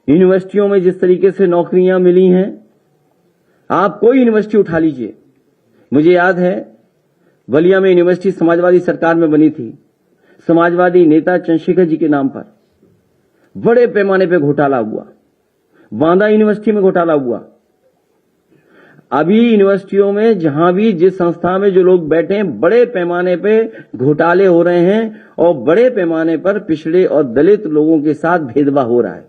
यूनिवर्सिटियों में जिस तरीके से नौकरियां मिली हैं, आप कोई यूनिवर्सिटी उठा लीजिए। मुझे याद है बलिया में यूनिवर्सिटी समाजवादी सरकार में बनी थी। समाजवादी नेता चंद्रशेखर जी के नाम पर बड़े पैमाने पे घोटाला हुआ। बांदा यूनिवर्सिटी में घोटाला हुआ। अभी यूनिवर्सिटियों में जहां भी जिस संस्था में जो लोग बैठे हैं, बड़े पैमाने पे घोटाले हो रहे हैं और बड़े पैमाने पर पिछड़े और दलित लोगों के साथ भेदभाव हो रहा है।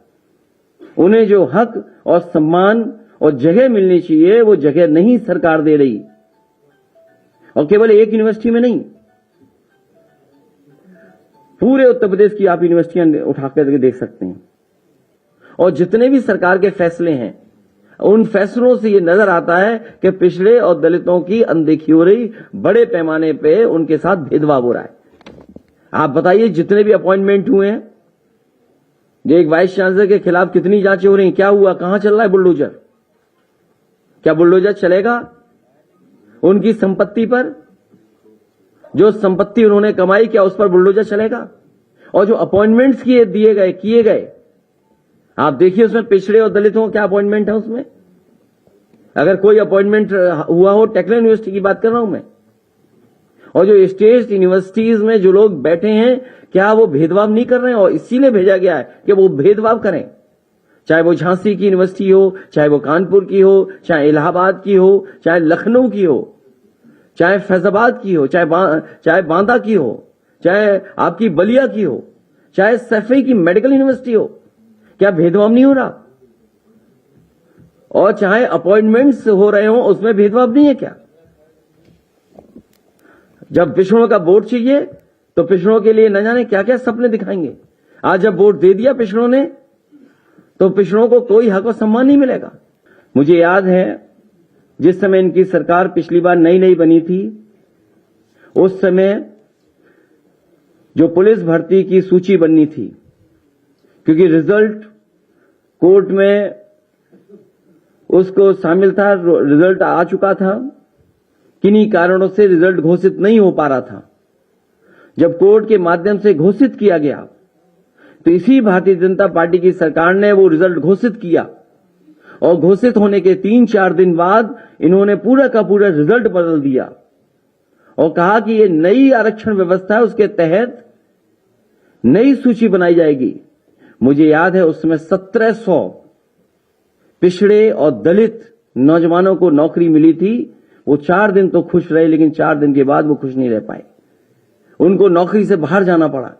उन्हें जो हक और सम्मान और जगह मिलनी चाहिए वो जगह नहीं सरकार दे रही। और केवल एक यूनिवर्सिटी में नहीं, पूरे उत्तर प्रदेश की आप यूनिवर्सिटियां उठाकर देख सकते हैं। और जितने भी सरकार के फैसले हैं, उन फैसलों से ये नजर आता है कि पिछड़े और दलितों की अनदेखी हो रही, बड़े पैमाने पे उनके साथ भेदभाव हो रहा है। आप बताइए, जितने भी अपॉइंटमेंट हुए हैं, जो एक वाइस चांसलर के खिलाफ कितनी जांचें हो रही, क्या हुआ, कहां चल रहा है बुलडोजर? क्या बुलडोजर चलेगा उनकी संपत्ति पर? जो संपत्ति उन्होंने कमाई, क्या उस पर बुलडोजर चलेगा? और जो अपॉइंटमेंट्स किए गए आप देखिए, उसमें पिछड़े और दलितों का क्या अपॉइंटमेंट है उसमें? अगर कोई अपॉइंटमेंट हुआ हो, टेक्निकल यूनिवर्सिटी की बात कर रहा हूं मैं, और जो स्टेट यूनिवर्सिटीज में जो लोग बैठे हैं, क्या वो भेदभाव नहीं कर रहे हैं? और इसीलिए भेजा गया है कि वो भेदभाव करें। चाहे वो झांसी की यूनिवर्सिटी हो, चाहे वो कानपुर की हो, चाहे इलाहाबाद की हो, चाहे लखनऊ की हो, चाहे फैजाबाद की हो, चाहे बांदा की हो, चाहे आपकी बलिया की हो, चाहे सैफई की मेडिकल यूनिवर्सिटी हो, क्या भेदभाव नहीं हो रहा? और चाहे अपॉइंटमेंट्स हो रहे हो, उसमें भेदभाव नहीं है क्या? जब पिछड़ों का वोट चाहिए तो पिछड़ों के लिए न जाने क्या क्या सपने दिखाएंगे। आज जब वोट दे दिया पिछड़ों ने, तो पिछड़ों को कोई हक और सम्मान नहीं मिलेगा। मुझे याद है जिस समय इनकी सरकार पिछली बार नई बनी थी, उस समय जो पुलिस भर्ती की सूची बननी थी, क्योंकि रिजल्ट कोर्ट में उसको शामिल था, रिजल्ट आ चुका था, किन्हीं कारणों से रिजल्ट घोषित नहीं हो पा रहा था। जब कोर्ट के माध्यम से घोषित किया गया, तो इसी भारतीय जनता पार्टी की सरकार ने वो रिजल्ट घोषित किया, और घोषित होने के 3-4 दिन बाद इन्होंने पूरा का पूरा रिजल्ट बदल दिया और कहा कि ये नई आरक्षण व्यवस्था है, उसके तहत नई सूची बनाई जाएगी। मुझे याद है उस समय 1700 पिछड़े और दलित नौजवानों को नौकरी मिली थी। वो 4 दिन तो खुश रहे, लेकिन 4 दिन के बाद वो खुश नहीं रह पाए, उनको नौकरी से बाहर जाना पड़ा।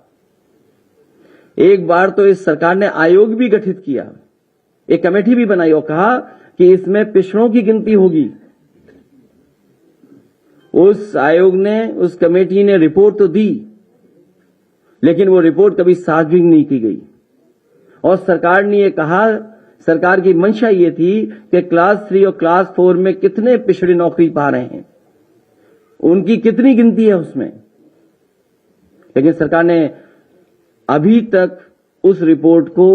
एक बार तो इस सरकार ने आयोग भी गठित किया, एक कमेटी भी बनाई और कहा कि इसमें पिछड़ों की गिनती होगी। उस आयोग ने, उस कमेटी ने रिपोर्ट तो दी, लेकिन वो रिपोर्ट कभी सार्वजनिक नहीं की गई। और सरकार ने ये कहा, सरकार की मंशा ये थी कि क्लास 3 और क्लास 4 में कितने पिछड़े नौकरी पा रहे हैं, उनकी कितनी गिनती है उसमें। लेकिन सरकार ने अभी तक उस रिपोर्ट को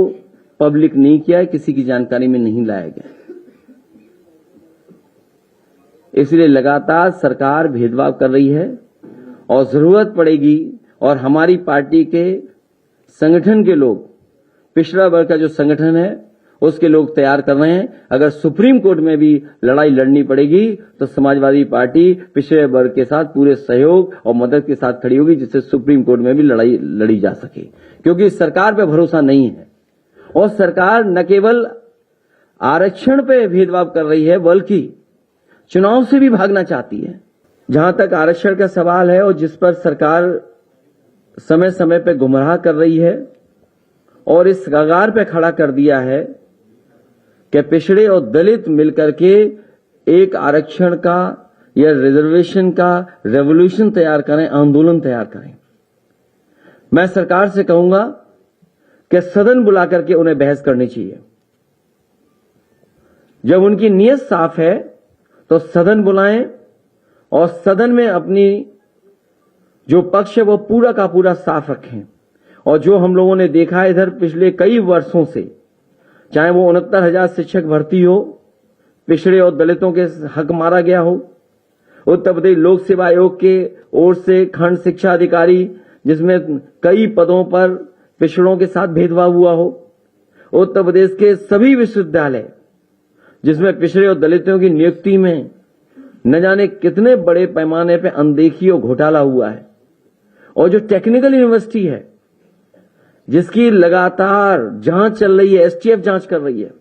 पब्लिक नहीं किया है, किसी की जानकारी में नहीं लाया गया। इसलिए लगातार सरकार भेदभाव कर रही है और जरूरत पड़ेगी, और हमारी पार्टी के संगठन के लोग, पिछड़ा वर्ग का जो संगठन है उसके लोग तैयार कर रहे हैं। अगर सुप्रीम कोर्ट में भी लड़ाई लड़नी पड़ेगी तो समाजवादी पार्टी पिछड़े वर्ग के साथ पूरे सहयोग और मदद के साथ खड़ी होगी, जिससे सुप्रीम कोर्ट में भी लड़ाई लड़ी जा सके। क्योंकि सरकार पे भरोसा नहीं है, और सरकार न केवल आरक्षण पे भेदभाव कर रही है, बल्कि चुनाव से भी भागना चाहती है। जहां तक आरक्षण का सवाल है, और जिस पर सरकार समय समय पे गुमराह कर रही है और इस कगार पे खड़ा कर दिया है कि पिछड़े और दलित मिलकर के एक आरक्षण का या रिजर्वेशन का रेवोल्यूशन तैयार करें, आंदोलन तैयार करें। मैं सरकार से कहूंगा कि सदन बुला करके उन्हें बहस करनी चाहिए। जब उनकी नीयत साफ है तो सदन बुलाएं, और सदन में अपनी जो पक्ष है वो पूरा का पूरा साफ रखें। और जो हम लोगों ने देखा है इधर पिछले कई वर्षों से, चाहे वो 69,000 शिक्षक भर्ती हो, पिछड़े और दलितों के हक मारा गया हो, उत्तर प्रदेश लोक सेवा आयोग के ओर से खंड शिक्षा अधिकारी जिसमें कई पदों पर पिछड़ों के साथ भेदभाव हुआ हो, उत्तर प्रदेश के सभी विश्वविद्यालय जिसमें पिछड़े और दलितों की नियुक्ति में न जाने कितने बड़े पैमाने पे अनदेखी और घोटाला हुआ है, और जो टेक्निकल यूनिवर्सिटी है जिसकी लगातार जांच चल रही है, एसटीएफ जांच कर रही है,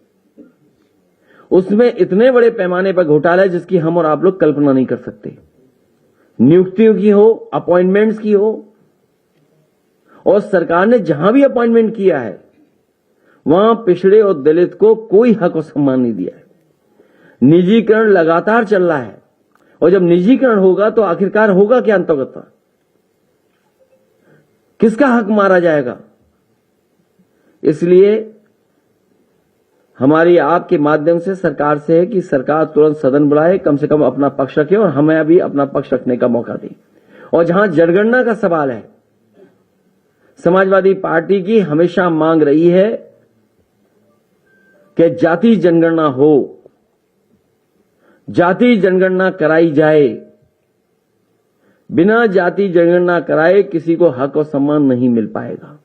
उसमें इतने बड़े पैमाने पर घोटाला है जिसकी हम और आप लोग कल्पना नहीं कर सकते। नियुक्तियों की हो, अपॉइंटमेंट्स की हो, और सरकार ने जहां भी अपॉइंटमेंट किया है वहां पिछड़े और दलित को कोई हक और सम्मान नहीं दिया है। निजीकरण लगातार चल रहा है, और जब निजीकरण होगा तो आखिरकार होगा क्या अंतर्गत? किसका हक मारा जाएगा? इसलिए हमारी आपके माध्यम से सरकार से है कि सरकार तुरंत सदन बुलाए, कम से कम अपना पक्ष रखे और हमें भी अपना पक्ष रखने का मौका दे। और जहां जनगणना का सवाल है, समाजवादी पार्टी की हमेशा मांग रही है कि जाति जनगणना हो, जाति जनगणना कराई जाए। बिना जाति जनगणना कराए किसी को हक और सम्मान नहीं मिल पाएगा।